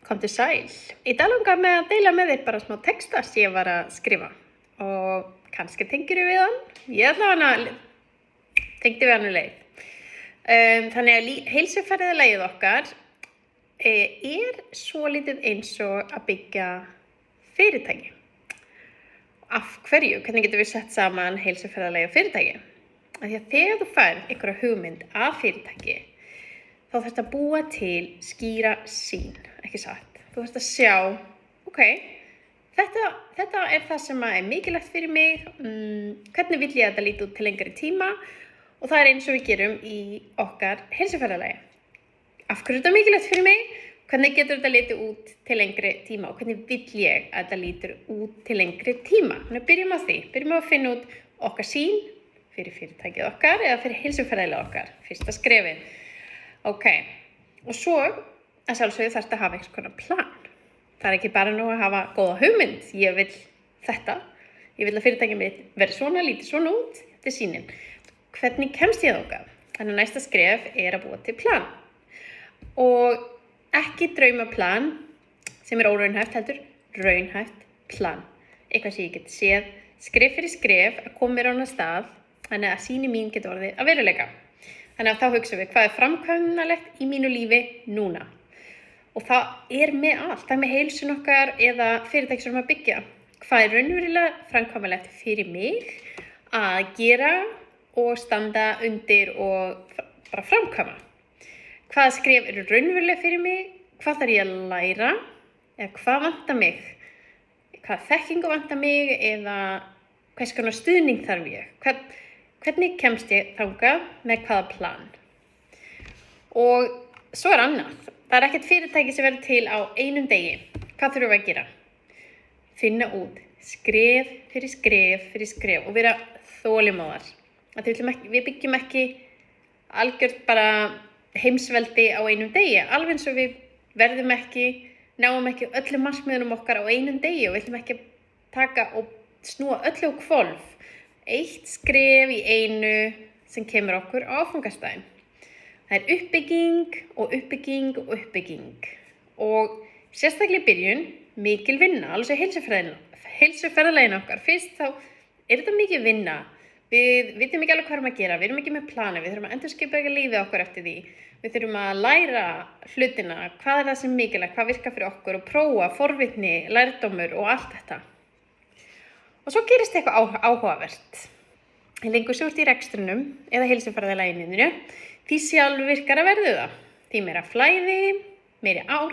Komdu sæl. Í dag langar mig að deila með þér bara smá texta sem ég var að skrifa og kannski tengirðu við hann. Ég ætla hann tengdi við hann leið. Þannig að heilsuferðalagið okkar er svolítið eins og að byggja fyrirtæki. Af hverju? Hvernig getum við sett saman heilsuferðalagi og fyrirtæki? Af því að þegar þú færð einhverja hugmynd af fyrirtæki, þá þarftu að búa til skýra sýn, ekki satt. Þú þarft að sjá, þetta er það sem er mikilvægt fyrir mig, hvernig vill ég að þetta líti út til lengri tíma og það er eins og við gerum í okkar heilsuferðalagi. Af hverju er þetta mikilvægt fyrir mig? Hvernig getur þetta litið út til lengri tíma og hvernig vill ég að þetta lítur út til lengri tíma? Þannig byrjum á því, byrjum að finna út okkar sýn fyrir fyrirtækið okkar eða fyrir heilsuferðalagið okkar, fyrsta skrefið. Og svo að sjálfsögðu þarftu að hafa einhvers konar plan. Það er ekki bara nú að hafa góða hugmynd. Ég vil þetta. Ég vil að fyrirtækið mitt verði svona, lítið svona út. Þetta er sýnin. Hvernig kemst ég þangað? Þannig að næsta skref er að búa til plan. Og ekki draumaplan sem er óraunhæft, heldur raunhæft plan. Eitthvað sem ég get séð skref fyrir skref að koma mér á annan stað, þannig að sýnin mín getur orðið að veruleika. Þannig að þá hugsaum við hvað er framkvæmanlegt í mínu lífi núna. Og það er með allt, það er með heilsun okkar eða fyrirtæki sem við að byggja. Hvað er raunverulega framkvæmanlegt fyrir mig að gera og standa undir og bara framkvæma. Hvaða skref eru raunverulega fyrir mig, hvað þarf ég að læra eða hvað vantar mig, hvað þekkingu vantar mig eða hvers konar stuðning þarf ég. Hvernig kemst ég þangað með hvaða plan? Og svo er annað. Það er ekkert fyrirtæki sem verður til á einum degi. Hvað þurfum við að gera? Finna út skref fyrir skref og vera þolinmóðar. Við byggjum ekki algjört bara heimsveldi á einum degi. Alveg eins og við náum ekki öllum markmiðunum okkar á einum degi og við ætlum ekki að taka og snúa öllu á hvolf. Eitt skref í einu sem kemur okkur á áfangastæðin. Það er uppbygging og uppbygging og uppbygging. Og sérstaklega í byrjun, mikil vinna, alveg svo heilsuferðalaginu okkar. Fyrst þá er þetta mikil vinna. Við vitum ekki alveg hvað erum að gera, við erum ekki með plani, við þurfum að endurskipuleggja lífið okkur eftir því. Við þurfum að læra hlutina, hvað er það sem er mikilvægt, hvað virkar fyrir okkur og prófa, forvitni, lærdómur og allt þetta. Og svo gerist eitthvað áhugavert. Lengur svo ert í rekstrinum eða heilsuferðalaginu, því sjálf virkar að verðu það. Því meira flæði, meiri